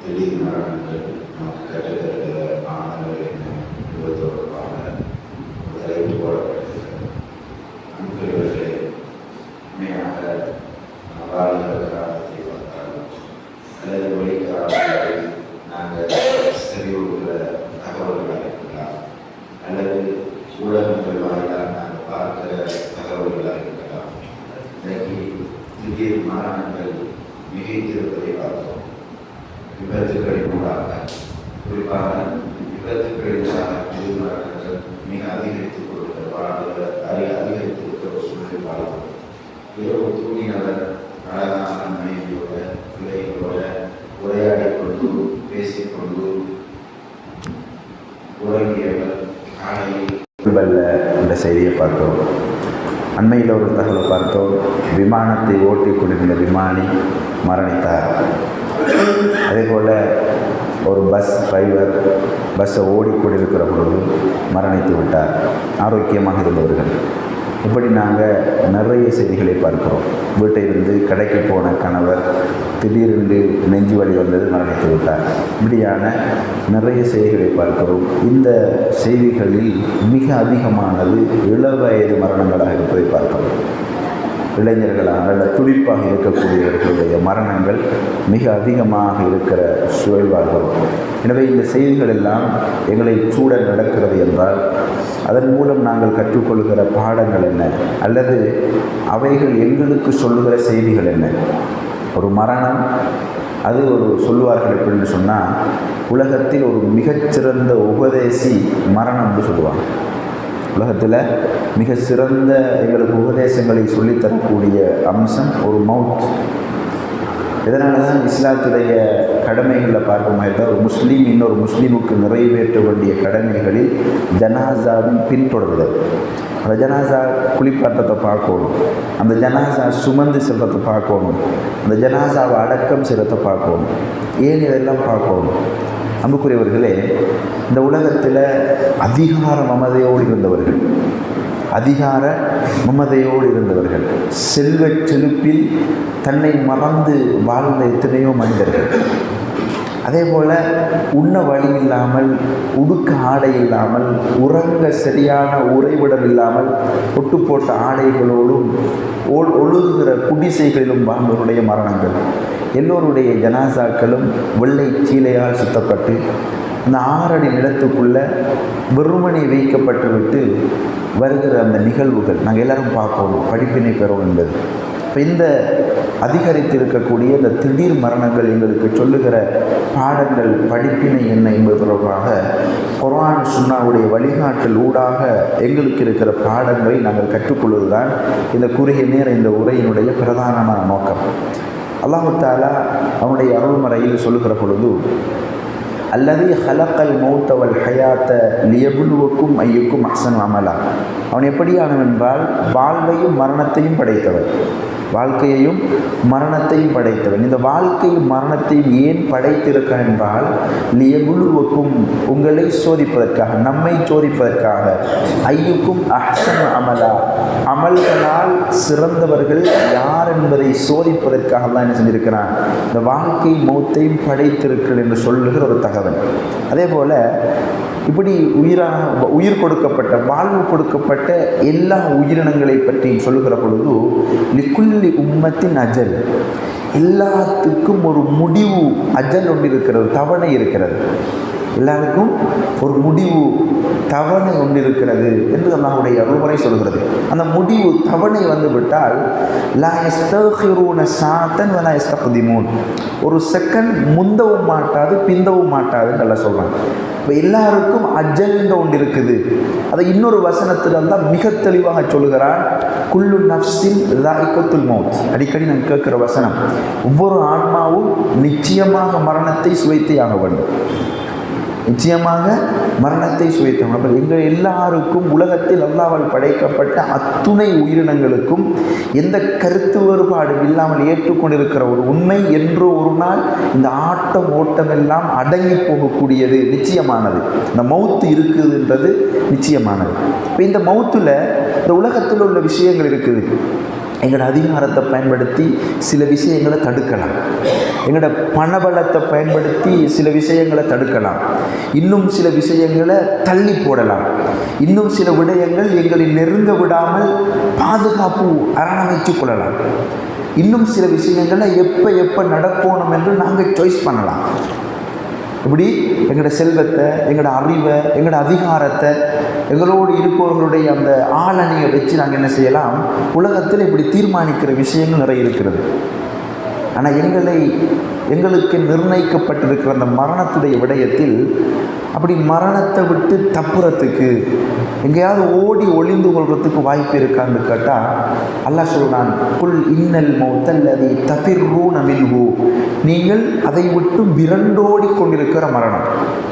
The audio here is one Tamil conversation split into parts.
திடீர் மரணங்கள் நமக்கு கற்றுத்தருகிற ஆனந்தங்கள் என்ன என்பது தொடர்பான ஒரு தலைப்பு போடப்பட்டிருக்கிறது. அன்புக்குரியவர்களே, உண்மையாக வாழ்கிற காலத்தை பார்த்தாலும் அல்லது ஒளிக்காலத்தில் நாங்கள் செறிவுள்ள தகவல்களாக இருக்கலாம், அல்லது ஊடகங்கள் வாயிலாக நாங்கள் பார்க்கிற தகவல்களாக இருக்கலாம். இன்றைக்கு திடீர் மரணங்கள் மிகைத்திருப்பதை பார்த்தோம். விபத்துக்களின் மூலமாக, குறிப்பாக விபத்துக்களினால திடீர் மரணங்கள் மிக அதிகரித்துக் அதிகரித்திருக்கிற ஒரு சூழ்நிலை பார்க்கிறோம். இரவு தூங்கினவர் அழகான மனைவியோட பிள்ளைகளோட உரையாடி கொண்டு பேசிக்கொண்டு உறங்கியவர் காலையில் என்ற செய்தியை பார்த்தோம். அண்மையில் ஒரு தகவலை பார்த்தோம். விமானத்தை ஓட்டிக் கொண்டிருந்த விமானி மரணித்தார். அதே போல் ஒரு பஸ் டிரைவர் பஸ்ஸை ஓடிக்கொண்டிருக்கிற பொழுது மரணித்து விட்டார். ஆரோக்கியமாக இருந்தவர்கள். இப்படி நாங்கள் நிறைய செய்திகளை பார்க்கிறோம். வீட்டிலிருந்து கடைக்கு போன கணவர் திடீரென்று நெஞ்சு வலி வந்தது, மரணித்து விட்டார். இப்படியான நிறைய செய்திகளை பார்க்கிறோம். இந்த செய்திகளில் மிக அதிகமானது இளவயது மரணங்களாக இருப்பதை பார்க்கிறோம். இளைஞர்களாக நல்ல துடிப்பாக இருக்கக்கூடியவர்களுடைய மரணங்கள் மிக அதிகமாக இருக்கிற சூழல் வாழ்கிறோம். எனவே இந்த செய்திகள் எல்லாம் எங்களை சூட நடக்கிறது என்றால் அதன் மூலம் நாங்கள் கற்றுக்கொள்கிற பாடங்கள் என்ன, அல்லது அவைகள் எங்களுக்கு சொல்லுகிற செய்திகள் என்ன? ஒரு மரணம், அது ஒரு சொல்லுவார்கள் எப்படின்னு சொன்னால், உலகத்தில் ஒரு மிகச்சிறந்த உபதேசி மரணம் என்று சொல்லுவாங்க. உலகத்தில் மிக சிறந்த எங்களுக்கு உபதேசங்களை சொல்லித்தரக்கூடிய அம்சம் ஒரு மவுத். இதனால தான் இஸ்லாத்துடைய கடமைகளில் பார்க்கும்போது தான் ஒரு முஸ்லீம் இன்னொரு முஸ்லீமுக்கு நிறைவேற்ற வேண்டிய கடமைகளில் ஜனாசாவின் பின்தொடர்தல். அந்த ஜனாசா குளிப்பாட்டத்தை பார்க்கணும், அந்த ஜனாசா சுமந்து செல்றதை பார்க்கணும், அந்த ஜனாசாவை அடக்கம் செய்கிறத பார்க்கணும். ஏன் இதெல்லாம் பார்க்கணும்? அன்புக்குரியவர்களே, இந்த உலகத்தில் அதிகார மமதையோடு இருந்தவர்கள், செல்வச் செழிப்பில் தன்னை மறந்து வாழ்ந்த எத்தனையோ மனிதர்கள். அதே போல் உண்ண வழி இல்லாமல், உடுக்க ஆடை இல்லாமல், உறங்க சரியான உறைவிடம் இல்லாமல், ஒட்டு போட்ட ஆடைகளோடும் ஒழுகுகிற குடிசைகளிலும் வாழ்ந்தவருடைய மரணங்கள். எல்லோருடைய ஜனாசாக்களும் வெள்ளை சீலையால் சுத்தப்பட்டு அந்த 6 அடி நிலத்துக்குள்ளே வெறுமனை வைக்கப்பட்டு விட்டு வருகிற அந்த நிகழ்வுகள் நாங்கள் எல்லோரும் பார்க்கணும், படிப்பினை பெறணும் என்பது. இப்போ இந்த அதிகரித்து இருக்கக்கூடிய இந்த திடீர் மரணங்கள் எங்களுக்கு சொல்லுகிற பாடங்கள், படிப்பினை என்ன என்பது தொடர்பாக குர்ஆன் சுன்னாவுடைய வழிகாட்டல் ஊடாக எங்களுக்கு இருக்கிற பாடங்களை நாங்கள் கற்றுக்கொள்வது தான் இந்த குறுகிய நேர இந்த உரையினுடைய பிரதானமான நோக்கம். அல்லாஹ் தஆலா அவனுடைய அருள்மறையில் சொல்லுகிற பொழுது, அல்லதி ஹலக்கல் மௌத்த வல் ஹயாத்த லியபுலுவக்கும் ஐயுக்கும் அஹ்சனு அமலா. அவன் எப்படியானவென்றால் வாழ்வையும் மரணத்தையும் படைத்தவன், வாழ்க்கையையும் மரணத்தையும் படைத்தவன். இந்த வாழ்க்கையும் மரணத்தையும் ஏன் படைத்திருக்கான் என்றால், லியபுலுவக்கும் உங்களை சோதிப்பதற்காக, நம்மை சோதிப்பதற்காக, ஐயுக்கும் அஹ்சனு அமலா அமல்களால் சிறந்தவர்கள் யார் என்பதை சோதிப்பதற்காக தான் என்ன செஞ்சிருக்கிறான், இந்த வாழ்க்கை மௌத்தையும் படைத்திருக்கிறான் என்று சொல்லுகிற ஒரு தகவல். அதே போல் இப்படி உயிர் கொடுக்கப்பட்ட, வாழ்வு கொடுக்கப்பட்ட எல்லா உயிரினங்களை பற்றி சொல்லுகிற பொழுது, லிக்குல்லி உம்மத்தின் அஜல், எல்லாத்துக்கும் ஒரு முடிவு, அஜல் ஒன்று இருக்கிறது, தவணை இருக்கிறது. எல்லாருக்கும் ஒரு முடிவு, தவணை ஒன்று இருக்கிறது என்று அல்லாஹ்வுடைய அருள்முறை சொல்கிறது. அந்த முடிவு, தவணை வந்து விட்டால் லா யஸ்தகிரூன சாத்தன் வலா யஸ்தக்திமூன், ஒரு செகண்ட் முந்தவும் மாட்டாது, பிந்தவும் மாட்டாதுன்னு நல்லா சொல்கிறாங்க. இப்போ எல்லாருக்கும் அஜல் என்ற ஒன்று இருக்குது. அதை இன்னொரு வசனத்தில் தான் மிக தெளிவாக சொல்லுகிறான், குல்லு நஃப்ஸின் ذائقத்துல் மௌத். அடிக்கடி நான் கேட்குற வசனம், ஒவ்வொரு ஆன்மாவும் நிச்சயமாக மரணத்தை சுவைத்தே ஆக வேண்டும், நிச்சயமாக மரணத்தை சுவைத்தவங்க. அப்போ எங்கள் எல்லாருக்கும் உலகத்தில் அல்லாஹ்வால் படைக்கப்பட்ட அத்துணை உயிரினங்களுக்கும் எந்த கருத்து வேறுபாடும் இல்லாமல் ஏற்றுக்கொண்டிருக்கிற ஒரு உண்மை, என்றோ ஒரு நாள் இந்த ஆட்டம் ஓட்டம் எல்லாம் அடங்கி போகக்கூடியது, நிச்சயமானது. இந்த மௌத்து இருக்குதுன்றது நிச்சயமானது. இப்போ இந்த மௌத்தில் இந்த உலகத்தில் உள்ள விஷயங்கள் இருக்குது. எங்களோட அதிகாரத்தை பயன்படுத்தி சில விஷயங்களை தடுக்கலாம், எங்களோட பணபலத்தை பயன்படுத்தி சில விஷயங்களை தடுக்கலாம், இன்னும் சில விஷயங்களை தள்ளி போடலாம், இன்னும் சில விடயங்கள் எங்களை நெருங்க விடாமல் பாதுகாப்பு அரணமைச்சு கொள்ளலாம், இன்னும் சில விஷயங்களை எப்போ நடக்கணும் என்று நாங்கள் சாய்ஸ் பண்ணலாம். இப்படி எங்களோட செல்வத்தை, எங்களோட அறிவை, எங்களோட அதிகாரத்தை, எங்களோடு இருப்பவர்களுடைய அந்த ஆளணியை வச்சு நாங்கள் என்ன செய்யலாம், உலகத்தில் இப்படி தீர்மானிக்கிற விஷயங்கள் நிறைய இருக்கிறது. ஆனால் எங்களுக்கு நிர்ணயிக்கப்பட்டிருக்கிற அந்த மரணத்துடைய விடயத்தில் அப்படி மரணத்தை விட்டு தப்புறத்துக்கு எங்கேயாவது ஓடி ஒளிந்து கொள்றதுக்கு வாய்ப்பு இருக்கான்னு கேட்டால் அல்லாஹ் சொல்றான், குல் இன்னல் மௌத்தல்லதி தஃபிர்ரூன மின்ஹு, நீங்கள் அதை விட்டு விரண்டோடி கொண்டிருக்கிற மரணம்.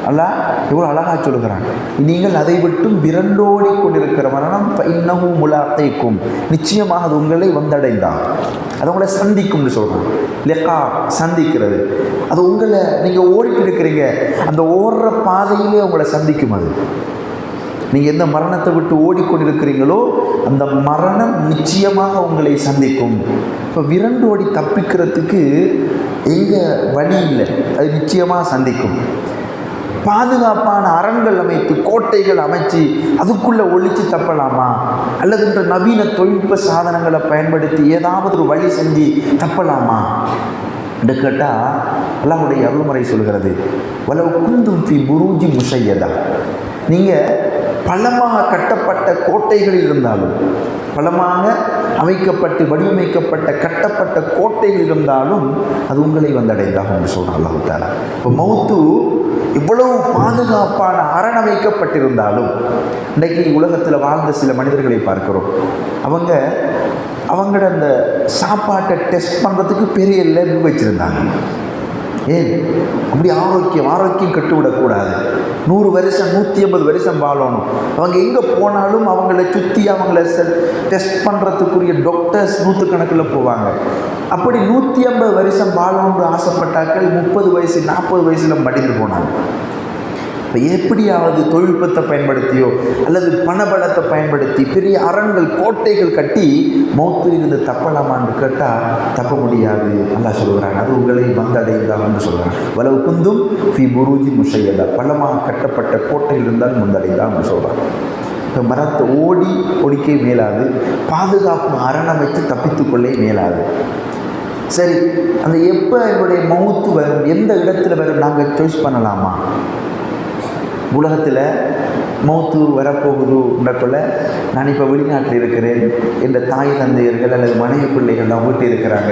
அல்லாஹ் எவ்வளோ அழகாக சொல்லுகிறான், நீங்கள் அதை விட்டு விரண்டோடி கொண்டிருக்கிற மரணம் இன்னஹு முலாக்கைக்கும், நிச்சயமாக அது உங்களை வந்தடைந்தான், அது உங்களை சந்திக்கும்னு சொல்கிறான். லெக்கா சந்திக்கிறது, அது உங்களை நீங்கள் ஓடிட்டு இருக்கிறீங்க, அந்த ஓடுற பாதையிலே உங்களை சந்திக்கும். அது நீங்கள் எந்த மரணத்தை விட்டு ஓடிக்கொண்டிருக்கிறீங்களோ அந்த மரணம் நிச்சயமாக உங்களை சந்திக்கும். இப்போ விரண்டு ஓடி தப்பிக்கிறதுக்கு எங்கே வழி இல்லை, அது நிச்சயமாக சந்திக்கும். பாதுகாப்பான அரண்கள் அமைத்து கோட்டைகள் அமைச்சு அதுக்குள்ளே ஒழித்து தப்பலாமா, அல்லது இந்த நவீன தொழில்நுட்ப சாதனங்களை பயன்படுத்தி ஏதாவது ஒரு வழி செஞ்சு தப்பலாமா என்று கேட்டால் அல்லாஹ்வுடைய அருள்முறை சொல்கிறது, வலவ் குந்தும் ஃபி புரூஜி முஷையதா, நீங்கள் பலமாக கட்டப்பட்ட கோட்டைகளில் இருந்தாலும், பலமாக அமைக்கப்பட்டு வடிவமைக்கப்பட்ட கட்டப்பட்ட கோட்டைகள் இருந்தாலும் அது உங்களை வந்தடைந்தாகும் என்று சொல்கிறான் அல்லாஹ் தஆலா. இப்போ மௌத்து இவ்வளவு பாதுகாப்பான அரணமைக்கப்பட்டிருந்தாலும் இன்றைக்கு உலகத்தில் வாழ்ந்த சில மனிதர்களை பார்க்கிறோம், அவங்களோட அந்த சாப்பாட்டை டெஸ்ட் பண்ணுறதுக்கு பெரிய லேப் வச்சுருந்தாங்க. ஏன் அப்படி ஆரோக்கியம் கட்டுவிடக்கூடாது, 100 வருஷம் 150 வருஷம் வாழணும். அவங்க எங்கே போனாலும் அவங்கள சுற்றி அவங்கள டெஸ்ட் பண்ணுறதுக்குரிய டாக்டர்ஸ் 100 கணக்கில் போவாங்க. அப்படி 150 வருஷம் வாழணும்னு ஆசைப்பட்டாக்கள் 30 வயசு 40 வயசில் மடிந்து போனாங்க. இப்போ எப்படியாவது தொழில்நுட்பத்தை பயன்படுத்தியோ அல்லது பணபலத்தை பயன்படுத்தி பெரிய அரண்கள் கோட்டைகள் கட்டி மௌத்தில் இருந்து தப்பலாமான்னு கேட்டால் தப்ப முடியாது. அல்லாஹ் சொல்கிறாங்க, அது உங்களை வந்தடைந்தான்னு சொல்கிறாங்க. வலவு குந்தும் ஃபி புரூஜி முஷையதா, பலமாக கட்டப்பட்ட கோட்டையில் இருந்தால் முந்தடைந்தான்னு சொல்கிறாங்க. இப்போ மரத்தை ஒடிக்க மேலாது, பாதுகாப்பு அரணமைத்து தப்பித்துக்கொள்ளே மேலாது. சரி, அந்த எப்போ என்னுடைய மௌத்து வரும், எந்த இடத்துல வரும் நாங்கள் சாய்ஸ் பண்ணலாமா? உலகத்தில் மௌத்து வரப்போகுதுன்றக்குள்ள நான் இப்போ வெளிநாட்டில் இருக்கிறேன், என்ற தாய் தந்தையர்கள் அல்லது மனைவி பிள்ளைகள்லாம் வீட்டு இருக்கிறாங்க,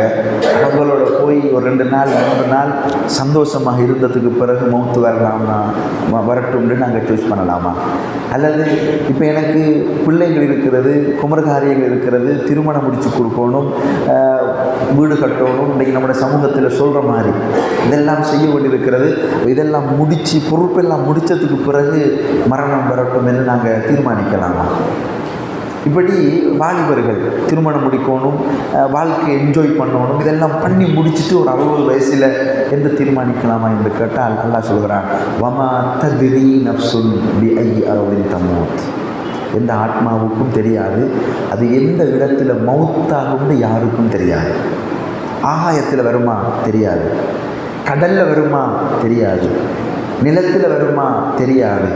அவங்களோட போய் ஒரு 2 நாள் 3 நாள் சந்தோஷமாக இருந்ததுக்கு பிறகு மௌத்து வரலாமா வரட்டும்னு நாங்கள் சூஸ் பண்ணலாமா? அல்லது இப்போ எனக்கு பிள்ளைகள் இருக்கிறது, குமரகாரியங்கள் இருக்கிறது, திருமணம் முடித்து கொடுக்கணும், வீடு கட்டணும், இன்றைக்கி நம்முடைய சமூகத்தில் சொல்கிற மாதிரி இதெல்லாம் செய்ய வேண்டியிருக்கிறது, இதெல்லாம் முடித்து பொறுப்பெல்லாம் முடித்ததுக்கு பிறகு மரணம் வரட்டும் என்று நாங்கள் தீர்மானிக்கலாமா? இப்படி வாலிபர்கள் திருமணம் முடிக்கணும், வாழ்க்கையை என்ஜாய் பண்ணணும், இதெல்லாம் பண்ணி முடிச்சுட்டு ஒரு 60 வயசில் என்று தீர்மானிக்கலாமா என்று கேட்டால் அல்லாஹ் சொல்கிறான், வமா தத்ரி நஃப்சுன் பிஐ அர்தின் தமூத், எந்த ஆத்மாவுக்கும் தெரியாது அது எந்த இடத்துல மௌத்தாகும்னு யாருக்கும் தெரியாது. ஆகாயத்தில் வருமா தெரியாது, கடலில் வருமா தெரியாது, நிலத்தில் வருமா தெரியாது,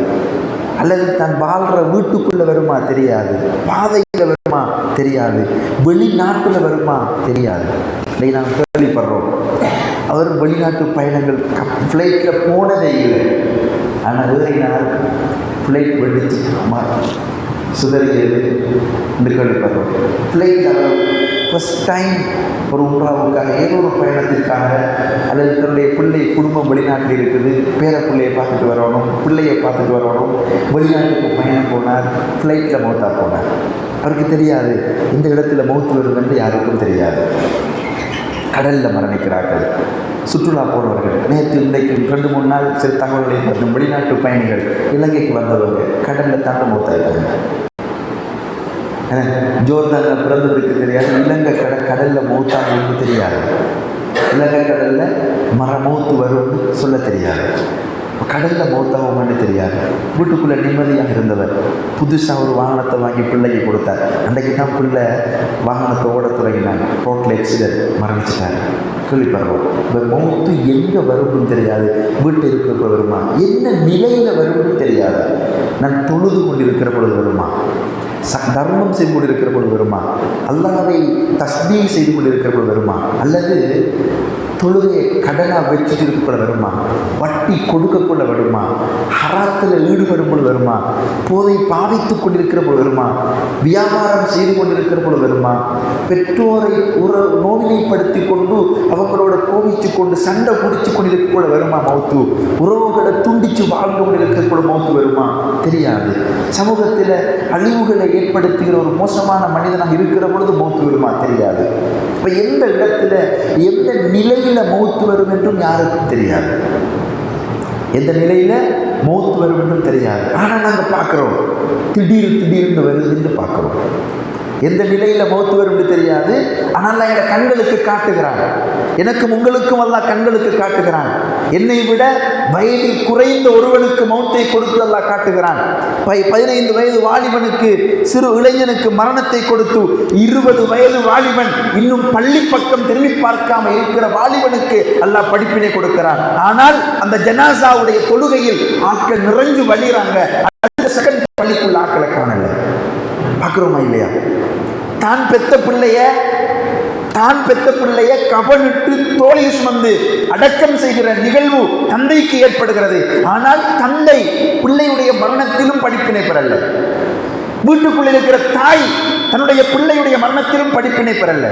அல்லது தான் வாழ்கிற வீட்டுக்குள்ளே வருமா தெரியாது, பாதையில் வருமா தெரியாது, வெளிநாட்டில் வருமா தெரியாது. இன்றைக்கி நாங்கள் கேள்விப்படுறோம், அவர் வெளிநாட்டு பயணங்கள் ஃப்ளைட்டில் போனதே இல்லை, ஆனால் ஏறினார் ஃப்ளைட் வெடிச்சு சுதறியது என்று கேள்விப்படுறோம். ஃப்ளைட்டில் ஃபஸ்ட் டைம் ஒரு உம்ராவுக்காக ஏதோ ஒரு பயணத்திற்காக அல்லது தன்னுடைய பிள்ளை குடும்பம் வெளிநாட்டில் இருக்குது, பேர பிள்ளையை பார்த்துட்டு வரணும், பிள்ளையை பார்த்துட்டு வரணும், வெளிநாட்டுக்கு பயணம் போனார், ஃப்ளைட்டில் மௌத்தா போனார். அவருக்கு தெரியாது இந்த இடத்துல மௌத்து வரும் என்று யாருக்கும் தெரியாது. கடலில் மரணிக்கிறார்கள் சுற்றுலா போனவர்கள். நேற்று இன்றைக்கு 2-3 நாள் சில தகவல்களை பார்த்து வெளிநாட்டு பயணிகள் இலங்கைக்கு வந்தவர்கள் கடலில் தாண்ட மௌத்தாயிட்டாங்க. ஜோர்தானில் பிறந்தவருக்கு தெரியாது, இலங்கை கடலில் மௌத்தான்னு தெரியாது, இலங்கை கடலில் மௌத்து வரும்னு சொல்ல தெரியாது. கடலில் மௌத்தாகுமான்னு தெரியாது. வீட்டுக்குள்ளே நிம்மதியாக இருந்தவர் புதுசாக ஒரு வாகனத்தை வாங்கி பிள்ளைக்கு கொடுத்தார். அன்றைக்கு தான் பிள்ளை வாகனத்தை ஓட தொடங்கினாங்க. ரோட்டில் எக்ஸிடென்ட், மரணிச்சிட்டார். கேள்விப்படுறோம். இப்போ மௌத்து எங்கே வரும்னு தெரியாது. வீட்டில் இருக்கிற வருமா, என்ன நிலையில் வரும்னு தெரியாது. நான் தொழுது கொண்டிருக்கிற பொழுது வருமா, தர்மம் செய்து கொண்டிருக்கிற பொழுது வருமா, அல்லாஹ்வை தஸ்பீஹ் செய்து கொண்டிருக்கிற பொழுது வருமா, அல்லது தொழுகையை கடனாக வச்சுட்டு இருக்கக்குள்ள வருமா, வட்டி கொடுக்கக்குள்ள வருமா, ஹராத்தில் ஈடுபடும் பொழுது வருமா, போதை பாவித்து கொண்டிருக்கிற பொழுது வருமா, வியாபாரம் செய்து கொண்டிருக்கிற பொழுது வருமா, பெற்றோரை நோவினைப்படுத்தி கொண்டு அவங்களோட கோவிச்சு கொண்டு சண்டை பிடிச்சு கொண்டிருக்கக்குள்ள வருமா மௌத்து, உறவுகளை துண்டிச்சு வாழ்ந்து கொண்டிருக்கிற மௌத்து வருமா தெரியாது. சமூகத்தில் அழிவுகளை ஏற்படுத்துகிற ஒரு மோசமான மனிதனாக இருக்கிற பொழுது மௌத்து வருமா தெரியாது. இப்போ எந்த இடத்துல எந்த நிலையில் மௌத்து வரும் என்றும் யாருக்கும் தெரியாது. எந்த நிலையில மௌத்து வரும் என்றும் தெரியாது. ஆனால் நாங்கள் பார்க்குறோம், திடீர்னு வருதுன்னு பார்க்குறோம். எந்த நிலையில மௌத்து வரும் என்று தெரியாது. ஆனால் என் கண்களுக்கு காட்டுகிறான். எனக்கும் உங்களுக்கும் அல்லாஹ் கண்களுக்கு காட்டுகிறான். என்னை விட வயதில் குறைந்த ஒருவனுக்கு மௌத்தை கொடுத்து அல்லாஹ் காட்டுகிறான். 15 வயது வாலிபனுக்கு, சிறு இளைஞனுக்கு மரணத்தை கொடுத்து 20 வயது வாலிபன் இன்னும் பள்ளி பக்கம் திரும்பி பார்க்காம இருக்கிற வாலிபனுக்கு அல்லாஹ் படிப்பினை கொடுக்கிறான். ஆனால் அந்த ஜனாசாவுடைய தொழுகையில் ஆட்கள் நிறைஞ்சு வழிறாங்க. அடுத்த செகண்ட் பள்ளிக்குள்ள ஆட்களை காணல. பார்க்கிறோமா இல்லையா? தான் பெத்த பிள்ளைய கவனிட்டு தோளில் சுமந்து அடக்கம் செய்கிற நிகழ்வு தந்தைக்கு ஏற்படுகிறது. ஆனால் தந்தை பிள்ளையுடைய மரணத்திலும் படிப்பினை பெறல. வீட்டுக்குள்ள இருக்கிற தாய் தன்னுடைய பிள்ளையுடைய மரணத்திலும் படிப்பினை பெறல.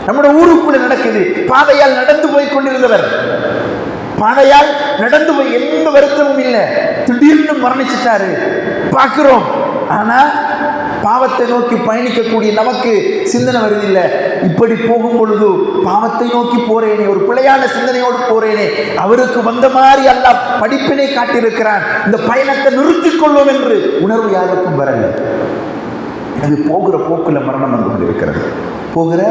நம்முடைய ஊருக்குள்ள நடக்குது. பாதையால் நடந்து போய் கொண்டிருந்தவர், பாதையால் நடந்து போய் எந்த வருத்தமும் இல்லை, திடீர்னு மரணிச்சிட்டாரு. பார்க்கிறோம். ஆனா பாவத்தை நோக்கி பயணிக்கக்கூடிய நமக்கு சிந்தனை வருதில்லை. இப்படி போகும் பொழுது பாவத்தை நோக்கி போறேனே, ஒரு பிழையான சிந்தனையோடு போறேனே, அவருக்கு வந்த மாதிரி அல்லாஹ் படிப்பினை காட்டியிருக்கிறான். இந்த பயணத்தை நிறுத்திக் கொள்வோம் என்று உணர்வு யாருக்கும் வரல. அது போகிற போக்குல மரணம் வந்து கொண்டிருக்கிறது. போகிற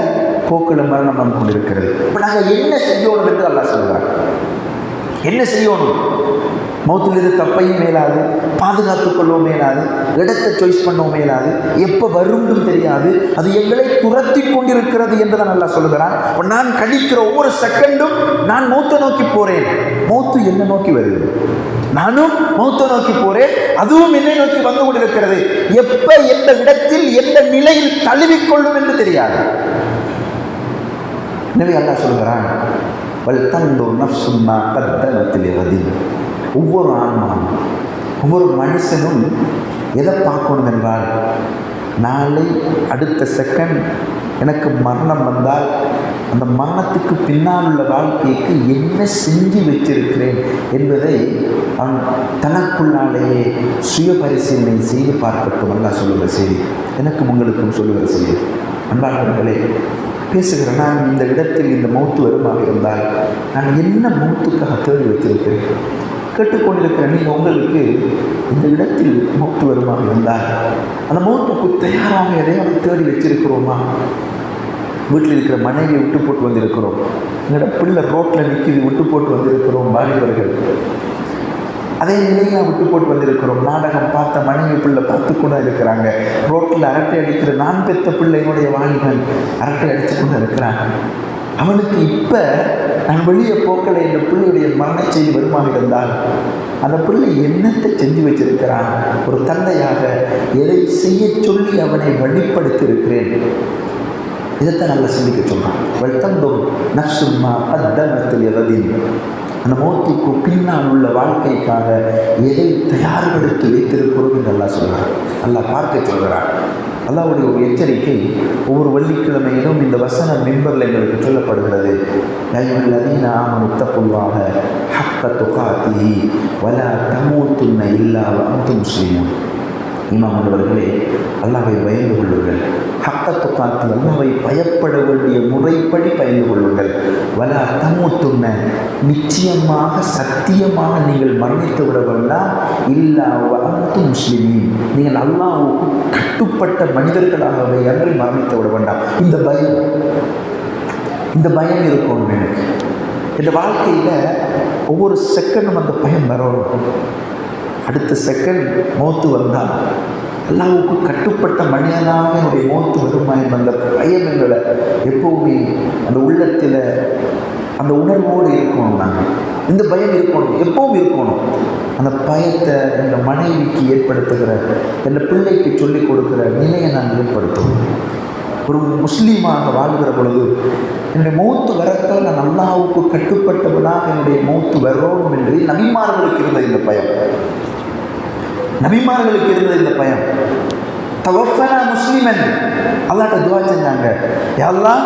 போக்குல மரணம் வந்து கொண்டிருக்கிறது. இப்ப நாங்கள் என்ன செய்யணும் என்று அல்லாஹ் சொல்றாங்க. என்ன செய்யணும்? மௌத்திலிருந்து தப்பையும் மேலாது, பாதுகாத்துக் கொள்ளவும் மேலாது, இடத்தை சாய்ஸ் பண்ணவும் மேலாது, எப்போ வரும்னு தெரியாது, அது எங்களை துரத்தி கொண்டிருக்கிறது என்றுதான் நல்லா சொல்லுகிறான். நான் கழிக்கிற ஒவ்வொரு செகண்டும் நான் மௌத்தை நோக்கி போறேன். மௌத்து என்ன நோக்கி வருகிறது, நானும் மௌத்தை நோக்கி போறேன், அதுவும் என்னை நோக்கி வந்து கொண்டிருக்கிறது. எப்ப எந்த இடத்தில் எந்த நிலையில் தழுவிக்கொள்ளும் என்று தெரியாது. எனவே அல்லாஹ் சொல்லுகிறான், ஒவ்வொரு ஆன்மாவும், ஒவ்வொரு மனுஷனும் எதை பார்க்கணும் என்றால், நாளை அடுத்த செகண்ட் எனக்கு மரணம் வந்தால் அந்த மரணத்துக்கு பின்னால் உள்ள வாழ்க்கைக்கு என்ன செஞ்சு வச்சிருக்கிறேன் என்பதை அவன் தனக்குள்ளாலேயே சுய பரிசீலனை செய்து பார்க்கட்டும். அல்லாஹ் சொல்லுகிற செய்தி, எனக்கும் உங்களுக்கும் சொல்லுகிற செய்தி. அன்பாளர்களே, பேசுகிறேன். நான் இந்த இடத்தில் இந்த மௌத்து வருமாக இருந்தால் நான் என்ன மௌத்துக்காக தேடி வைத்திருக்கிறேன்? கேட்டுக்கொண்டிருக்கிற நீங்கள் உங்களுக்கு இந்த இடத்தில் மௌத்து வருமாக இருந்தால் அந்த மௌத்துக்கு தயாராக எதையாவது தேடி வச்சிருக்கிறோமா? வீட்டில் இருக்கிற மனைவியை விட்டு போட்டு வந்திருக்கிறோம். எங்களோட பிள்ளை ரோட்டில் நிற்கிது, விட்டு போட்டு வந்திருக்கிறோம். வாலிபர்கள் அதே நிலையில் விட்டு போட்டு வந்திருக்கிறோம். நாடகம் பார்த்த மனைவி பிள்ளை பார்த்து கூட இருக்கிறாங்க. ரோட்டில் அரட்டை அடிக்கிற நான் பெத்த பிள்ளை என்னுடைய வாலிபன் அரட்டை அடித்து கொண்டு இருக்கிறான். அவனுக்கு இப்போ நான் வெளியே போக்கலை, இந்த பிள்ளையுடைய மரண செய்தி வருமாக இருந்தால் அந்த பிள்ளை என்னத்தை செஞ்சு வச்சிருக்கிறான்? ஒரு தந்தையாக எதை செய்ய சொல்லி அவனை வழிப்படுத்தி இருக்கிறேன். இதைத்தான் நல்லா சிந்திக்க சொல்கிறான். வல்தந்தோம் நஃப்சும்மா அத்தனத்தில் எவதின், அந்த மௌத்துக்கு பின்னால் உள்ள வாழ்க்கைக்காக எதை தயார்படுத்தி வைத்திருக்கிறோம் என்று அல்லாஹ் சொல்கிறார். அல்லாஹ் பார்க்க சொல்கிறார். அல்லாஹ்வுடைய ஒரு எச்சரிக்கை ஒவ்வொரு வெள்ளிக்கிழமையிலும் இந்த வசன மிம்பரில் எங்களுக்கு சொல்லப்படுகிறது. யையுல்லதீன ஆமனு தக்குல்லாஹ ஹக்க துகாத்திஹி வலா தமூதுன்ன இல்லா வ அன்தும் முஸ்லிமூன். இமாம் அவர்களே, அல்லாஹ்வை பயந்து கொள்ளுங்கள். ஹக்க துகாத்தி, அல்லாஹ்வை பயப்பட வேண்டிய முறைப்படி பயந்து கொள்ளுங்கள். வலா தமூதுன்ன, நிச்சயமாக சத்தியமாக நீங்கள் மரணித்து விட வேண்டாம். இல்லா வ அன்தும் முஸ்லிமீன், நீங்கள் அல்லாஹ்வுக்கு கட்டுப்பட்ட மனிதர்களாகவே அன்றி மரணித்து விட வேண்டாம். இந்த பயம் இருக்கணும் எனக்கு. இந்த வாழ்க்கையில் ஒவ்வொரு செகண்டும் அந்த பயம் வரணும். அடுத்த செகண்ட் மௌத்து வந்தால் அல்லாஹ்வுக்கு கட்டுப்பட்ட மனிதனாக என்னுடைய மௌத்து வருமா என்ற அந்த பயம் எங்களை எப்பவுமே அந்த உள்ளத்தில் அந்த உணர்வோடு இருக்கணும். நாங்கள் இந்த பயம் இருக்கணும், எப்பவும் இருக்கணும். அந்த பயத்தை எங்கள் மனைவிக்கு ஏற்படுத்துகிற, எங்கள் பிள்ளைக்கு சொல்லிக் கொடுக்குற நிலையை நாங்கள் ஏற்படுத்தணும். ஒரு முஸ்லீமாக வாழ்கிற பொழுது என்னுடைய மௌத்து வரத்தால் நான் அல்லாஹ்வுக்கு கட்டுப்பட்டவனாக என்னுடைய மௌத்து வரணும் என்று நபிமார்களுக்கு இருந்த இந்த பயம், நபிமார்களுக்கு இருந்த இந்த பயம். தவஃபனா முஸ்லிமன், அல்லாஹ்ட்ட துஆ செஞ்சாங்க, யா அல்லாஹ்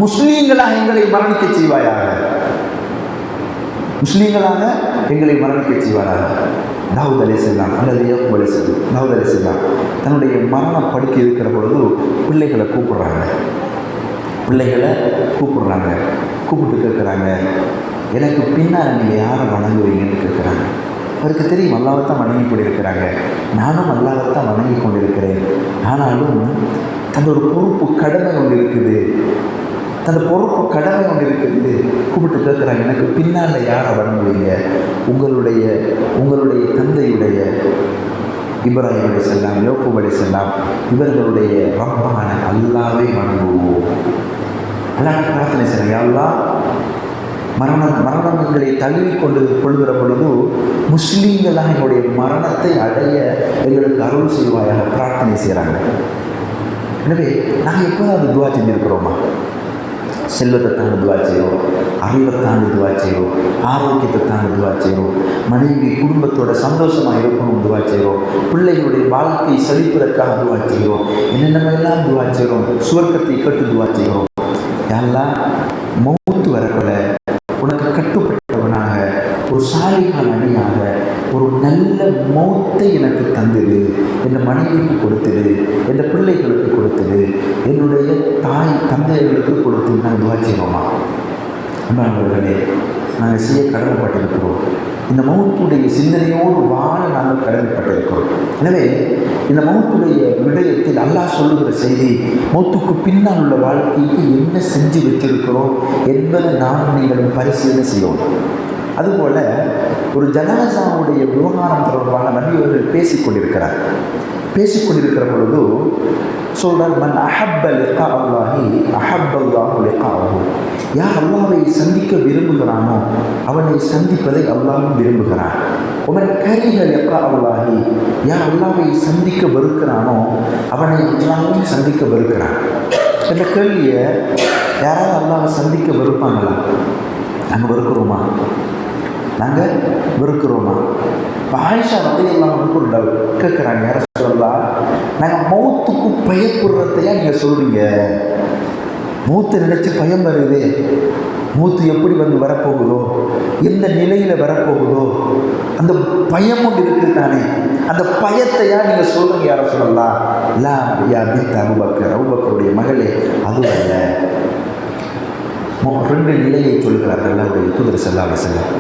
முஸ்லீம்களாக எங்களை மரணிக்க செய்வாயாக, முஸ்லீம்களாக எங்களை மரணிக்க செய்வாராக. தாவூத் அலைஹிஸ்ஸலாம் அல்லது யாக்கூப் அலைஹிஸ்ஸலாம், தாவூத் அலைஹிஸ்ஸலாம் தன்னுடைய மரண படுக்கை இருக்கிற பொழுது பிள்ளைகளை கூப்பிடுறாங்க, கூப்பிட்டு கேட்குறாங்க, எனக்கு பின்னால் நீங்கள் யாரை வணங்குவீங்கன்னு கேட்குறாங்க. அவருக்கு தெரியும் அல்லாஹ்வை தான் வணங்கி கொண்டிருக்கிறாங்க, நானும் அல்லாஹ்வை தான் வணங்கி கொண்டிருக்கிறேன். ஆனாலும் தன்னோட பொறுப்பு கடமை ஒன்று இருக்குது, கூப்பிட்டு கேட்குறாங்க, எனக்கு பின்னால் யாரை வணங்குவீங்க? உங்களுடைய தந்தையுடைய இப்ராஹிம் அலைஹிஸ்ஸலாம், யாக்கூப் அலைஹிஸ்ஸலாம் இவர்களுடைய ரப்பான அல்லாஹ்வை வணங்குவோம். அல்லாஹ் பிரார்த்தனை செய்கிறாங்க, யா அல்லாஹ் மரணம் எங்களை தழுவி கொள்கிற பொழுது முஸ்லீம்களாக எங்களுடைய மரணத்தை அடைய எங்களுக்கு அருள் செய்வாயாக பிரார்த்தனை செய்கிறாங்க. எனவே நாங்கள் எப்போதாவது துவா செஞ்சுருக்கிறோமா? செல்வத்தை தாண்டி துவா செய்கிறோம், அறிவை தாண்டி துவா செய்கிறோம், ஆரோக்கியத்தை தாண்டி துவா செய்கிறோம், மனைவி குடும்பத்தோட சந்தோஷமாக இருக்கணும் துவா செய்கிறோம், பிள்ளைகளுடைய வாழ்க்கை செழிப்பதற்காக துவா செய்கிறோம், என்னென்னமெல்லாம் துவா செய்கிறோம், சுவர்க்கத்தை கேட்டு துவா செய்கிறோம். யாரெல்லாம் மௌத்து வரப்பட உனக்கு கட்டுப்பட்டவனாக, ஒரு சாலிகான அணியாக ஒரு நல்ல மௌத்தை எனக்கு தந்துடு, என் மனைவிக்கு கொடுத்துடு, என் பிள்ளைகளுக்கு கொடுத்துடு, என்னுடைய தாய் தந்தையர்களுக்கு கொடுத்து நாங்கள் துவா செய்வோமா? அன்பானவர்களே, நாங்கள் செய்ய கடமைப்பட்டிருக்கிறோம். இந்த மௌத்துடைய சிந்தனையோடு வாழ நாங்கள் கடமைப்பட்டிருக்கிறோம். எனவே இந்த மௌத்துடைய விடயத்தில் அல்லாஹ் சொல்லுகிற செய்தி, மௌத்துக்கு பின்னால் உள்ள வாழ்க்கைக்கு என்ன செஞ்சு வச்சிருக்கிறோம் என்பதை நாம் நீங்களும் பரிசீலனை செய்யணும். அதுபோல் ஒரு ஜனாசாவுடைய விவகாரம் தொடர்பான நபியவர்கள் பேசிக்கொண்டிருக்கிற பொழுது சொல்றார், மன் அஹப்ப லிகா அல்லாஹி அஹப்பல்லாஹு லிகாஹு, யார் அல்லாஹ்வை சந்திக்க விரும்புகிறானோ அவனை சந்திப்பதை அல்லாஹ்வும் விரும்புகிறான். உமன் கரிஹ லிகா அல்லாஹி, யார் அல்லாஹ்வை சந்திக்க வெறுக்கிறானோ அவனை அல்லாஹ்வும் சந்திக்க வெறுக்கிறான். என்ற கேள்வியை யாராவது அல்லாஹ்வை சந்திக்க வெறுப்பாங்களா? நாங்கள் வெறுக்கிறோமா? இப்போ ஆயிஷா ரலியல்லாஹு அன்ஹா கேட்குறாங்க, யார சொல்லலாம், நாங்கள் மௌத்துக்கு பயப்படுறதையா நீங்கள் சொல்கிறீங்க? மூத்தை நினைச்சு பயம் வருது, மூத்து எப்படி வந்து வரப்போகுதோ, எந்த நிலையில் வரப்போகுதோ, அந்த பயம் ஒன்று இருக்குது தானே, அந்த பயத்தையா நீங்கள் சொல்கிறீங்க? யார சொல்லலாம், லா யா பின்த் அபூபக்கருடைய மகளே, அதுவல்ல. ரெண்டு நிலையை சொல்கிறார்கள் அல்லாஹ்வுடைய தூதர் ஸல்லல்லாஹு அலைஹி வஸல்லம்.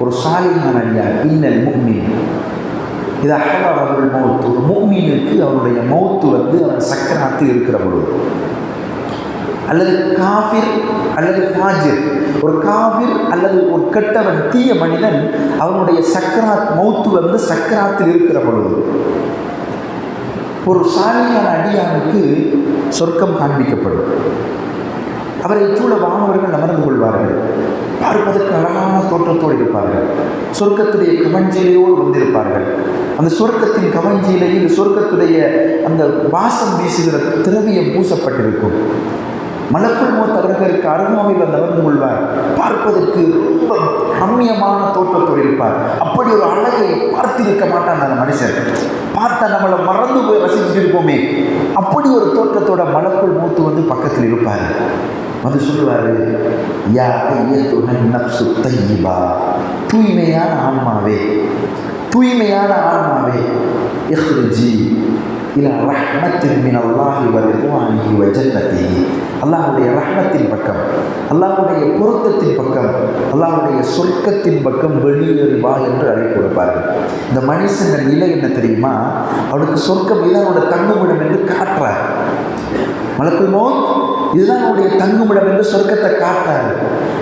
ஒரு சாலிஹான அடியார், இன்னல் முஃமின் இதா ஹதரஹுல் மௌத், ஒரு முஃமினுக்கு அவருடைய மௌத்து வந்து அவன் சக்கராத்து இருக்கிற பொழுது, அல்லது காஃபிர் அல்லது ஃபாஜிர், ஒரு காஃபிர் அல்லது ஒரு கெட்டவன் தீய மனிதன் அவனுடைய மௌத்து வந்து சக்கராத்தில் இருக்கிற பொழுது, ஒரு சாலிஹான அடியானுக்கு சொர்க்கம் காண்பிக்கப்படும். அவரை சூழ வானவர்கள் அமர்ந்து கொள்வார்கள், பார்ப்பதற்கு அழகான தோற்றத்தோடு இருப்பார்கள், சொர்க்கத்துடைய கவஞ்சீலையோடு வந்திருப்பார்கள். அந்த சொர்க்கத்தின் கவஞ்சீலையில் சொர்க்கத்துடைய அந்த வாசம் வீசுகிற திரவியம் பூசப்பட்டிருக்கும். மலக்குள் மௌத் அவர்களுக்கு அருகாமையில் வந்து அமர்ந்து கொள்வார், பார்ப்பதற்கு ரொம்ப ரம்மியமான தோற்றத்தோடு இருப்பார். அப்படி ஒரு அழகை பார்த்திருக்க மாட்டான் அந்த மனுஷன், பார்த்தா நம்மளை மறந்து போய் ரசிச்சுட்டு இருப்போமே, அப்படி ஒரு தோற்றத்தோட மலக்குள் மௌத் வந்து பக்கத்தில் இருப்பார். வந்து சொல்லுவார், யா ஐயத்துஹன் நஃப்ஸு தய்யிபா, தூய்மையான ஆன்மாவே இஹ்ருஜி இலா ரஹ்மத்தின் மின் அல்லாஹி வ ரிதுவானிஹி வ ஜன்னத்திஹி, அல்லாஹ்வுடைய ரஹ்மத்தின் பக்கம், அல்லாஹ்வுடைய பொருத்தத்தின் பக்கம், அல்லாஹ்வுடைய சொர்க்கத்தின் பக்கம் வெளியேறி வா என்று அழைப்பு கொடுப்பார்கள். இந்த மனுஷன் நிலை என்ன தெரியுமா? அவனுக்கு சொர்க்கம் இது அவனோட தங்குமிடம் என்று காட்டுறார். மலக்குல் மௌத் இதுதான் உன்னுடைய தங்குமிடம் என்று சொர்க்கத்தை காட்டாரு.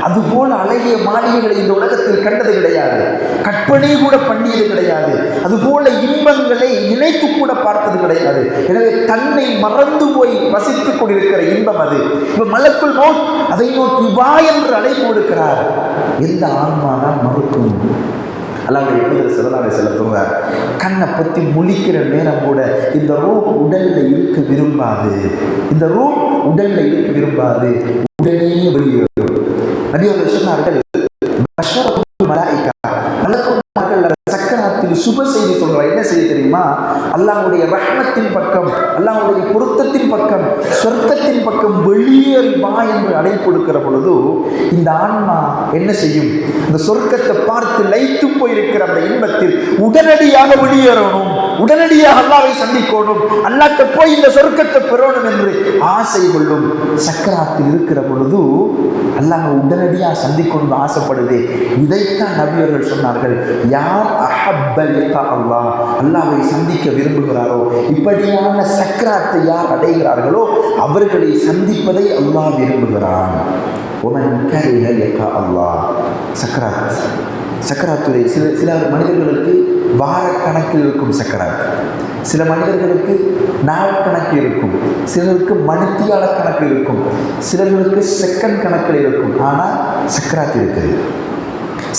அதுபோல அழகிய மாளிகைகளை இந்த உலகத்தில் கண்டது கிடையாது, கற்பனை கூட பண்ணியது கிடையாது, அதுபோல இன்பங்களை நினைத்து கூட பார்த்தது கிடையாது. எனவே தன்னை மறந்து போய் வசித்துக் கொண்டிருக்கிற இன்பம் அது. இப்ப மலக்குல் மௌத் அதை நோக்கி வா என்று அழைப்பு கொடுக்கிறார். எந்த ஆன்மாதான் மறுக்கும்? அல்லாஹ்வுடைய தூதர் ஸல்லல்லாஹு அலைஹி வஸல்லம் சொல்றார், கண்ணை பற்றி முழிக்கிற நேரம் கூட இந்த ரூஹ் உடல்ல இருக்க விரும்பாது, இந்த ரூஹ் உடல்ல இருக்க விரும்பாது, உடனே வெளியேறும். நபி அவர்கள் சொன்னார்கள், சக்கராத்தில் சுப செய்தி சொல்றார். என்ன செய்தி தெரியுமா? அல்லாஹ்வுடைய ரஹ்மத்தின் பக்கம், அல்லாஹ்வுடைய பொருத்தத்தின் பக்கம், சொர்க்கத்தின் பக்கம் வெளியேறி வா என்று அழைப்பு கொடுக்கிற பொழுது இந்த ஆன்மா என்ன செய்யும்? இந்த சொர்க்கத்தை பார்த்து லைத்து போயிருக்கிற அந்த இன்பத்தில் உடனடியாக வெளியேறணும், உடனடியாக அல்லாஹ்வை சந்திக்கணும், அல்லாஹ்ட்ட போய் இந்த சொர்க்கத்தை பெறணும் என்று ஆசை கொள்ளும். சக்கராத்தில் இருக்கிற பொழுது அல்லாஹ் உடனடியாக சந்திக்கணும் ஆசைப்படுது. இதைத்தான் நபி அவர்கள் சொன்னார்கள், யார் அல்லாஹ்வை சந்திக்க விரும்புகிறாரோ, இப்படியான சக்கராத்தை யார் அடைகிறார்களோ அவர்களை சந்திப்பதை அல்லாஹ் விரும்புகிறான். சக்கராத், சக்கராத்துடைய சில மனிதர்களுக்கு வார கணக்கில் இருக்கும் சக்கராத், சில மனிதர்களுக்கு நாள் கணக்கு இருக்கும், சிலருக்கு மணித்தியால கணக்கு இருக்கும், சிலர்களுக்கு செகண்ட் கணக்கில் இருக்கும். ஆனால் சக்கராத் இருக்குது,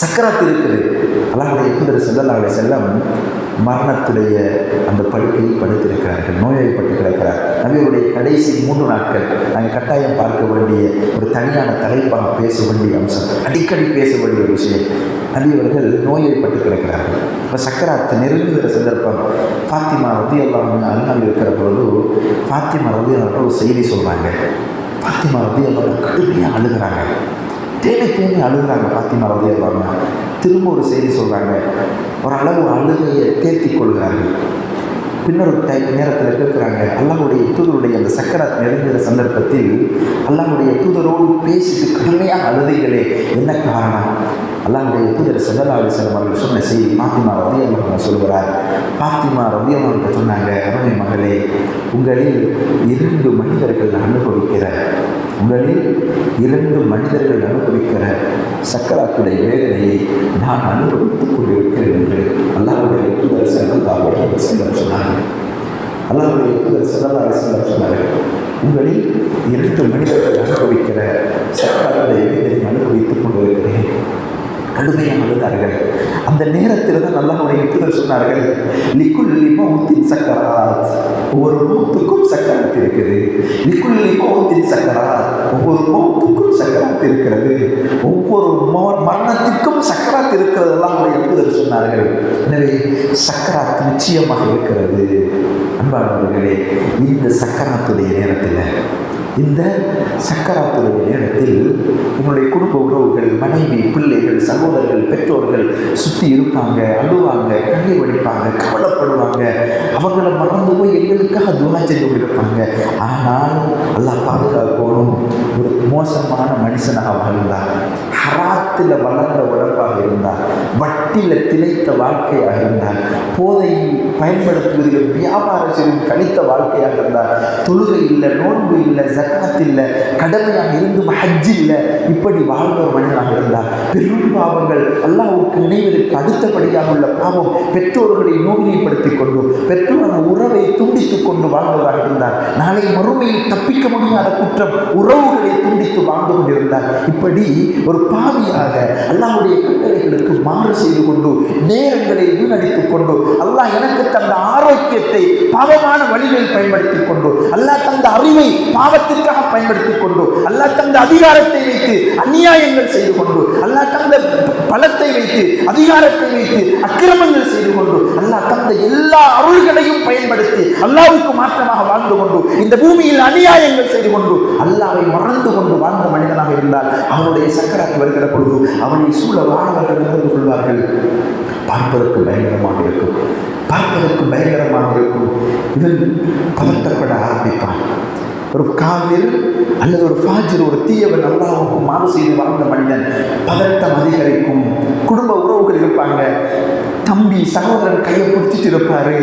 சக்கராத் இருக்குது. அல்லாஹ்வுடைய தூதர் ஸல்லல்லாஹு அலைஹி வஸல்லம் மரணத்துடைய அந்த படுக்கையை படுத்திருக்கிறார்கள், நோய்வாய்ப்பட்டு கிடக்கிறார். நபியுடைய கடைசி 3 நாட்கள் நாங்கள் கட்டாயம் பார்க்க வேண்டிய ஒரு தனியான தலைப்பாக பேச வேண்டிய அம்சம், அடிக்கடி பேச வேண்டிய ஒரு விஷயம். நபியவர்கள் நோய்வாய்ப்பட்டு கிடக்கிறார்கள். இப்போ சக்கராத்து நெருங்குகிற சந்தர்ப்பம். ஃபாத்திமா ரலியல்லாஹு அன்ஹா அருகாமையில் இருக்கிற பொழுது ஃபாத்திமா ரலியல்லாஹு அன்ஹா ஒரு செய்தி சொல்கிறாங்க. ஃபாத்திமா ரலியல்லாஹு அன்ஹா கடுமையாக அழுகிறாங்க, தேடி அழுகிறாங்க. ஃபாத்திமா ரலியல்லாஹு அன்ஹா திரும்ப ஒரு செய்தி சொல்கிறாங்க. ஒரு அளவு அழுகையை தேர்த்தி கொள்கிறார்கள். பின்னர் ஒரு நேரத்தில் கேட்குறாங்க, அல்லாஹ்வுடைய தூதருடைய அந்த சக்கராத் நெருங்குகிற சந்தர்ப்பத்தில் அல்லாஹ்வுடைய தூதரோடு பேசிட்டு கடுமையாக அழுதைகளே, என்ன காரணம்? அல்லாஹ்வுடைய தூதர் ஸல்லல்லாஹு அலைஹி வஸல்லம் அவர்கள் சொன்ன செய்தி ஃபாத்திமா ரலியல்லாஹு அன்ஹா சொல்கிறார். ஃபாத்திமா ரலியல்லாஹு அன்ஹா சொன்னாங்க, அருமை மகளே, உங்களில் 2 மனிதர்கள் அனுபவிக்கிற, உங்களில் 2 மனிதர்கள் அனுபவிக்கிற சக்கராத்துடைய வேதனையை நான் அனுபவித்துக் கொண்டிருக்கிறேன் என்று அல்லாஹ்வுடைய தூதர் ஸல்லல்லாஹு அலைஹி வஸல்லம் சொன்னார்கள். அல்லாஹ்வுடைய தூதர் ஸல்லல்லாஹு அலைஹி வஸல்லம் சொன்னார்கள், உங்களில் 2 மனிதர்கள் அனுபவிக்கிற சக்கராத்துடைய வேதனையை அனுபவித்துக் கொண்டிருக்கிறேன். கடுமையாக அழுதார்கள். அந்த நேரத்தில் தான் அல்லாஹ்வுடைய தூதர் சொன்னார்கள், லிக்குல்லி மௌத்தின் சக்கராத், ஒவ்வொரு மௌத்துக்கும் சக்கராத் இருக்குது. லிக்குல்லி மௌத்தின் சக்கராத், ஒவ்வொரு மௌத்துக்கும் சக்கராத் இருக்கிறது, ஒவ்வொரு மரணத்திற்கும் சக்கராத் இருக்கிறது அல்லாஹ்வுடைய தூதர் சொன்னார்கள். எனவே சக்கராத் நிச்சயமாக இருக்கிறது. அன்பானவர்களே, இந்த சக்கராத்துடைய நேரத்தில், இந்த சக்கராத்துடைய நேரத்தில் உங்களுடைய குடும்ப உறவுகள், மனைவி, பிள்ளைகள், சகோதரர்கள், பெற்றோர்கள் சுற்றி இருப்பாங்க, அழுவாங்க, கண்ணீர் வடிப்பாங்க, கவலைப்படுவாங்க, அவர்களை மறந்து போய் எங்களுக்காக துவா செஞ்சு கொண்டிருப்பாங்க. ஆனால் அல்லாஹ் பாதுகாக்கணும், ஒரு மோசமான மனுஷனாக வாழ்ந்தார், ஹராத்தில் வளர்ந்த உடம்பாக இருந்தார், வட்டியில் திளைத்த வாழ்க்கையாக இருந்தார், போதை பயன்படுத்துவதில் வியாபாரம் செய்யும் கழித்த வாழ்க்கையாக இருந்தார், தொழுகை இல்லை, நோன்பு இல்லை, ஜகாத் இல்லை, கடமையாக இருந்தும் ஹஜ் இல்லை, இப்படி வாழ்ந்த ஒரு மனிதனாக இருந்தார். பெரும் பாவங்கள், அல்லாஹ்வுக்கு நினைவதற்கு அடுத்தபடியாக உள்ள பாவம், பெற்றோர்களை நோயினைப்படுத்திக் கொண்டு, பெற்றோரான உறவை துண்டித்துக் கொண்டு வாழ்ந்தவராக இருந்தார். நாளை மறுமையில் தப்பிக்க முடியாத குற்றம், உறவுகளை துண்டித்து வாழ்ந்து கொண்டிருந்தார். இப்படி ஒரு பாவியாக அல்லாஹ்வுடைய கட்டளைகளுக்கு மாறு செய்து கொண்டு, நேரங்களை வீணடித்துக் கொண்டு, அல்லாஹ் எனக்கு தந்த ஆரோக்கியத்தை பாவமான வழிகளில் பயன்படுத்திக் கொண்டு, அல்லாஹ் தந்த அறிவை பாவத்திற்காக பயன்படுத்திக் கொண்டு, அல்லாஹ் தந்த அதிகாரத்தை வைத்து அநியாயங்கள் செய்து கொண்டு, அல்லாஹ் தந்த பலத்தை வைத்து அதிகாரத்தை வைத்து அக்கிரமங்கள் செய்து கொண்டு, அல்லாஹ் தந்த எல்லா அருள்களையும் பயன்படுத்தி அல்லாஹ்வுக்கு மாற்றமாக வாழ்ந்து கொண்டு, இந்த பூமியில் அநியாயங்கள் செய்து கொண்டு அல்லாஹ்வை மறந்து கொண்டு வாழ்ந்த மனிதனாக இருந்தால் அவனுடைய சக்கராத் வருகிற பொழுது அவனை சூழ வாழ்வர்கள் நடந்து கொள்வார்கள். பார்ப்பதற்கு பயங்கரமாக இருக்கும், பார்ப்பதற்கு பயங்கரமாக இருக்கும். இவன் பதட்டப்பட ஆரம்பிப்பான். ஒரு காவிர் அல்லது ஒரு ஃபாஜிர், ஒரு தீயவன், அல்லாஹ்வுக்கு மாறு செய்து வாழ்ந்த மனிதன், பதட்டம் அதிகரிக்கும், குடும்ப உறவுகள் உறவுகள் இருப்பாங்க. தம்பி சகோதரன் கையை பிடிச்சிட்டு இருப்பாரு,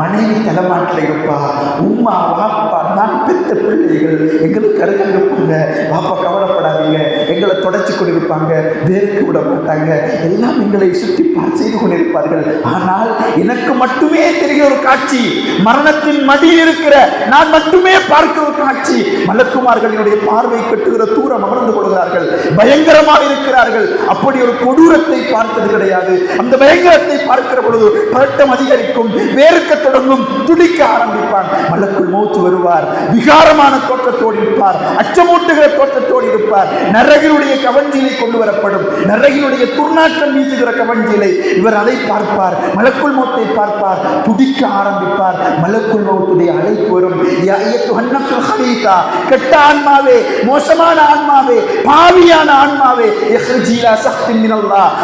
மனைவி தலைமாட்டில் இருப்பா, உம்மா வாப்பா நான் பெத்த பிள்ளைகள் எங்களுக்கு அருகில் இருப்பாங்க. பாப்பா கவலைப்படாதீங்க, எங்களை தொடச்சி கொண்டிருப்பாங்க, வேருக்கு விட மாட்டாங்க, எல்லாம் எங்களை சுற்றி செய்து கொண்டிருப்பார்கள். ஆனால் எனக்கு மட்டுமே தெரிகிற ஒரு காட்சி, மரணத்தின் மடியில் இருக்கிற நான் மட்டுமே பார்க்கிற ஒரு காட்சி. மலக்குமார்கள் என்னுடைய பார்வை கட்டுகிற தூரம் அமர்ந்து கொள்கிறார்கள், பயங்கரமாக இருக்கிறார்கள். அப்படி ஒரு கொடூரத்தை பார்த்தது கிடையாது. அந்த பயங்கரத்தை பார்க்கிற பொழுது பதட்டம் அதிகரிக்கும், வேர்க்க தொடங்கும், துடிக்க ஆரம்பிப்பான். மலக்குள் மௌத் வருவார், விகாரமான தோற்றத்தோடு இருப்பார், அச்சமூட்டுகிற தோற்றத்தோடு இருப்பார். நரகினுடைய கவஞ்சிலை கொண்டு வரப்படும், நரகினுடைய துர்நாற்றம் வீசுகிற கவஞ்சிலை. இவர் அதை பார்ப்பார், மலக்குள் மௌத்தை பார்ப்பார், துடிக்க ஆரம்பிப்பார். மலக்குள் மௌத்துடைய அழைப்பு வரும், கெட்ட ஆன்மாவே, மோசமான ஆன்மாவே, பாவியான ஆன்மாவே,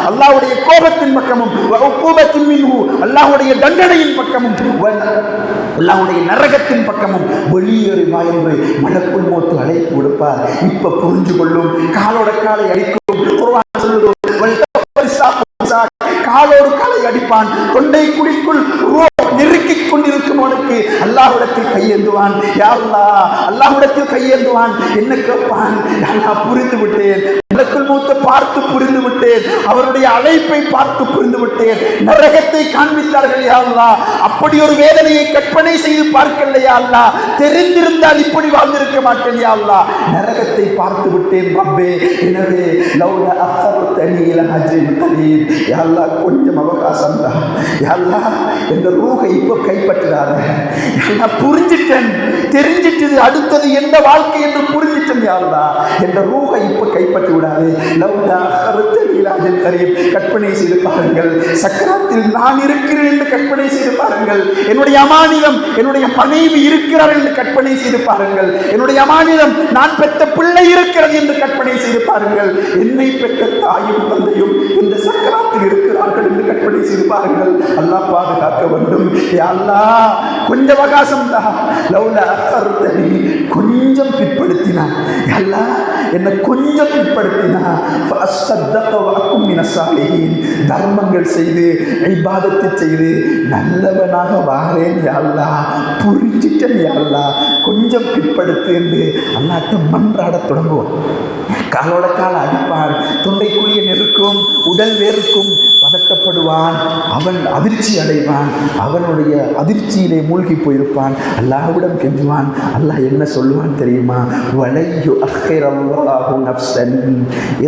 அல்லாஹ்வுடைய கோபத்தின் பக்கமும் அல்லாஹ்வுடைய தண்டனையின் பக்கமும் அல்லாஹ்வுடைய நரகத்தின் பக்கமும் வெளியேறுவா என்று மலக்குள் மௌத் அழைப்பு கொடுப்பார். இப்ப புரிஞ்சு கொள்ளும், காலோட காலை அடிக்கும், காலோடு காலை அடிப்பான், தொண்டை குழிக்குள் நெருக்கிக் கொண்டிருக்கும் அவனுக்கு அல்லாஹ்விடத்தில் கையேந்துவான். யா அல்லாஹ், அல்லாஹ்விடத்தில் கையேந்துவான். என்ன கேட்பான்? நான் புரிந்து விட்டேன், மலக்குள் மௌத்தை பார்த்து புரிந்து விட்டேன், அவருடைய அழைப்பை பார்த்து புரிந்து விட்டேன். நரகத்தை காண்பித்தார்கள் யா அல்லாஹ், அப்படி ஒரு வேதனையை கற்பனை செய்து பார்க்கல யா அல்லாஹ், தெரிந்திருந்தால் இப்படி வாழ்ந்திருக்க மாட்டேன் யா அல்லாஹ். நரகத்தை பார்த்து விட்டேன் ரப்பே, எனவே லௌலா அஃபர்தனி இலா அஜ்ரின் கரீம், யா அல்லாஹ் கொஞ்சம் அவகாசம் தான் யா அல்லாஹ், இந்த ரூஹை இப்ப கைப்பற்றாத. நான் புரிஞ்சிட்டேன், தெரிஞ்சிட்டது, அடுத்தது எந்த வாழ்க்கை என்று புரிஞ்சிட்டேன் யா அல்லாஹ், இந்த ரூஹை இப்ப கைப்பற்றி விடாது. கற்பனை செய்து பாருங்கள், சக்கராத்தில் நான் இருக்கிறேன் என்று கற்பனை செய்து பாருங்கள், என்னுடைய அமானிதம் என்னுடைய மனைவி இருக்கிறார் என்று கற்பனை செய்து பாருங்கள், என்னுடைய அமானிதம் நான் பெற்ற பிள்ளை இருக்கிறது என்று கற்பனை செய்து பாருங்கள், என்னை பெற்ற தாயும் தந்தையும் இந்த சக்கராத்தில் இருக்கிறார்கள் என்று கற்பனை செய்து பாருங்கள். அல்லாஹ் பாதுகாக்க வேண்டும். யா அல்லாஹ் கொஞ்சம் அவகாசம் தான், லௌலா அஃபர்தனி கொஞ்சம் பிற்படுத்தினான், அல்லாஹ் என்னை கொஞ்சம் பிற்படுத்தினா, தர்மங்கள் செய்து இபாதத்து செய்து நல்லவனாக வாரேன் யா அல்லாஹ், புரிஞ்சிட்டேன் யா அல்லாஹ், கொஞ்சம் பிற்படுத்து என்று அல்லாஹ்ட்ட மன்றாட தொடங்குவான். காலோட கால அடிப்பான், தொண்டைக்குழிய நெருக்கும், உடல் வேர்க்கும், பதட்டப்படுவான், அவன் அதிர்ச்சி அடைவான், அவனுடைய அதிர்ச்சியிலே மூழ்கி போயிருப்பான். அல்லாஹ்விடம் கெஞ்சுவான். அல்லாஹ் என்ன சொல்லுவான் தெரியுமா? வலையு அஹ்ரல்லாஹு நஃப்ஸன்,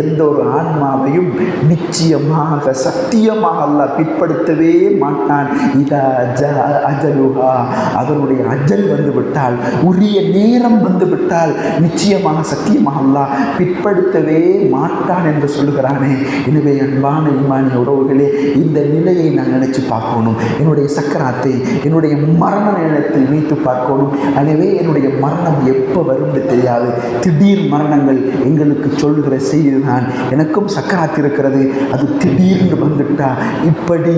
எந்த ஒரு ஆன்மாவையும் நிச்சயமாக சத்தியமாக அல்லாஹ் பிற்படுத்தவே மாட்டான். இதா ஜா அஜலுஹா, அதனுடைய அஜல் வந்து விட்டால், உரிய நேரம் வந்து விட்டால், நிச்சயமாக சத்தியமாக அல்லாஹ் பிற்படுத்தவே மாட்டான் என்று சொல்லுகிறானே. எனவே அன்பான ஈமானிய உறவுகளே, இந்த நிலையை நான் நினைச்சு பார்க்கணும். என்னுடைய சக்கராத்தை, என்னுடைய மரண நேரத்தை நினைத்து பார்க்கணும். எனவே என்னுடைய மரணம் எப்போ வரும்னு தெரியாது. திடீர் மரணங்கள் எங்களுக்கு சொல்லுகிற செய்தி தான். எனக்கும் சக்கராத்து இருக்கிறது, அது திடீர்னு வந்துட்டா இப்படி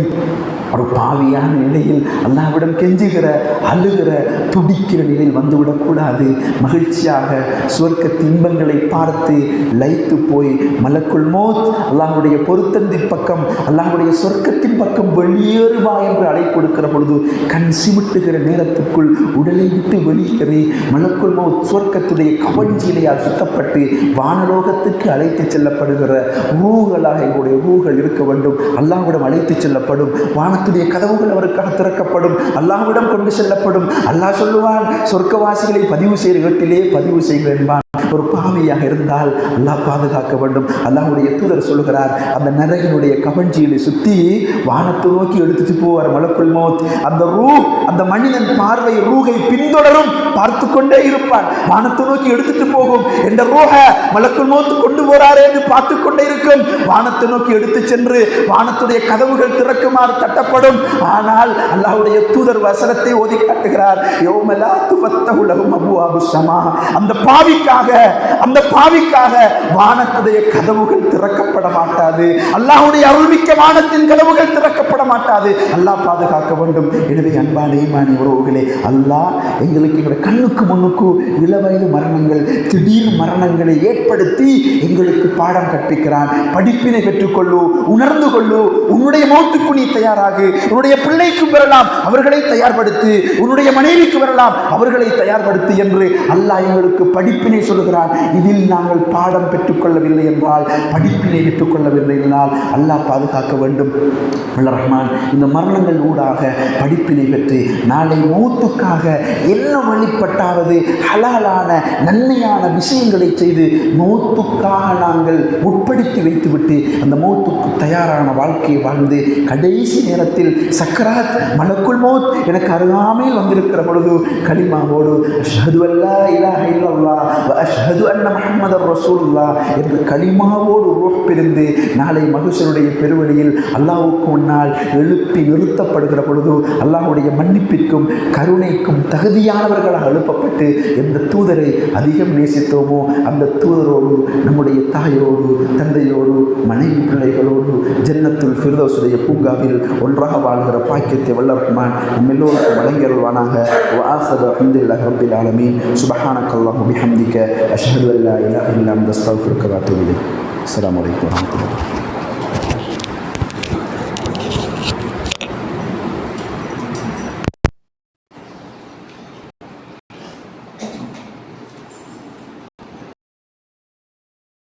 ஒரு பாவியான நிலையில் அல்லாஹ்விடம் கெஞ்சுகிற, அழுகிற, துடிக்கிற நிலையில் வந்துவிடக்கூடாது. மகிழ்ச்சியாக சுவர்க்க இன்பங்களை பார்த்து லைத்து போய் மலக்குள் மௌத் அல்லாஹ்வுடைய பொருத்தத்தின் பக்கம், அல்லாஹ்வுடைய சொர்க்கத்தின் பக்கம் வெளியேறுவா என்று அழைப்பு கொடுக்கிற பொழுது கண் சிமிட்டுகிற நேரத்துக்குள் உடலை விட்டு வெளியேறி மலக்குள் மௌத் சொர்க்கத்துடைய கவஞ்சிலையால் சுத்தப்பட்டு வானலோகத்துக்கு அழைத்து செல்லப்படுகிற ரூகளாக எங்களுடைய ரூகள் இருக்க வேண்டும். அல்லாஹ்விடம் அழைத்து செல்லப்படும், வானத்துடைய கதவுகள் அவருக்காக திறக்கப்படும், அல்லாஹ்விடம் கொண்டு செல்லப்படும். அல்லாஹ் சொல்லுவான், சொர்க்கவாசிகளை பதிவு செய்கிற வீட்டிலே பதிவு செய்கிறேன் என்பான். ஒரு பாவியாக இருந்தால் அல்லாஹ் பாதுகாக்க வேண்டும். அல்லாஹ்வுடைய தூதர் சொல்லுகிறார், அந்த நரகினுடைய கவஞ்சியிலே சுற்றி வானத்தை நோக்கி எடுத்துட்டு போவார் மலக்குள் மௌத். அந்த ரூஹ், அந்த மனிதன் பார்வை ரூஹை பின்தொடரும், பார்த்து கொண்டே இருப்பான். வானத்தை நோக்கி எடுத்துட்டு போகும், என்ற ரூஹை மலக்குள் மௌத் கொண்டு போறாரு என்று பார்த்து கொண்டே இருக்கும். வானத்தை நோக்கி எடுத்து சென்று வானத்துடைய கதவுகள் திறக்குமாறு தட்டப்படும். ஆனால் அல்லாஹ்வுடைய தூதர் வசனத்தை ஓதி காட்டுகிறார், யௌம லா துஃபத்தஹு லஹும் அப்வாபுஸ் ஸமா, அந்த பாவிக்காக நிச்சயமாக அந்த பாவிக்காக வானத்துடைய கதவுகள் திறக்கப்பட மாட்டாது. அல்லாஹ்வுடைய அருள்மிக்க வானத்தின் கதவுகள் திறக்கப்பட மாட்டாது. அல்லாஹ் பாதுகாக்க வேண்டும். எனவே அன்பான ஈமானி உறவுகளே, அல்லாஹ் எங்களுக்கு எங்களுடைய கண்ணுக்கு முன்னுக்கு இளவயது மரணங்கள், திடீர் மரணங்களை ஏற்படுத்தி எங்களுக்கு பாடம் கற்பிக்கிறான். படிப்பினை பெற்றுக்கொள்ளு, உணர்ந்து கொள்ளு. உன்னுடைய மௌத்துக்கு நீ தயாராகு. உன்னுடைய பிள்ளைக்கு வரலாம், அவர்களை தயார்படுத்து. உன்னுடைய மனைவிக்கு வரலாம், அவர்களை தயார்படுத்து என்று அல்லாஹ் எங்களுக்கு படிப்பினை சொல்கிறான். இதில் நாங்கள் பாடம் பெற்றுக்கொள்ளவில்லை என்றால், படிப்பினை பெற்றுக்கொள்ளவில்லை என்றால் அல்லாஹ் பாதுகாக்க வேண்டும். அல்லாஹ் ரஹ்மான் இந்த மரணங்கள் ஊடாக படிப்பினை பெற்று நாளை மௌத்துக்காக என்ன வழிபட்டாவது ஹலாலான நன்மையான விஷயங்களை செய்து மௌத்துக்காக நாங்கள் உட்படுத்தி வைத்துவிட்டு அந்த மௌத்துக்கு தயாரான வாழ்க்கையை வாழ்ந்து கடைசி நேரத்தில் சக்கராத் மலக்குல் மௌத் எனக்கு அருகாமையில் வந்திருக்கிற பொழுது கலிமாவோடு அஷ்ஹது அல்லா இலாஹ இல்லல்லாஹ் வ அஷ்ஹது அன்ன முஹம்மதர் ரசூலுல்லாஹ் என்ற கலிமாவோடு ரூஹ் பிரிந்து நாளை மஹ்ஷருடைய பெருவழியில் அல்லாஹ்வுக்கு முன்னால் எழுப்பி நிறுத்தப்படுகிற பொழுது அல்லாஹ்வுடைய மன்னிப்பிற்கும் கருணைக்கும் தகுதியானவர்களாக எழுப்பப்பட்டு எந்த தூதரை அதிகம் நேசித்தோமோ அந்த தூதரோடு நம்முடைய தாயோடு தந்தையோடு மனைவி பிள்ளைகளோடு ஜன்னத்துல் ஃபிர்தௌஸுடைய பூங்காவில் ஒன்றாக வாழ்கிற பாக்கியத்தை வல்ல ரஹ்மான் நம் எல்லோருக்கும் வழங்கியருள்வானாக. வஆஹிரு அல்ஹம்துலில்லாஹி ரப்பில் ஆலமீன். சுப்ஹானக்கல்லாஹு பிஹம்திக அஷ்ஹது அல்லா இலாஹ இல்லா அன்த அஸ்தக்ஃபிருக வ அத்தூபு இலைக். அஸ்ஸலாமு அலைக்கும் வரஹ்மத்துல்லாஹி.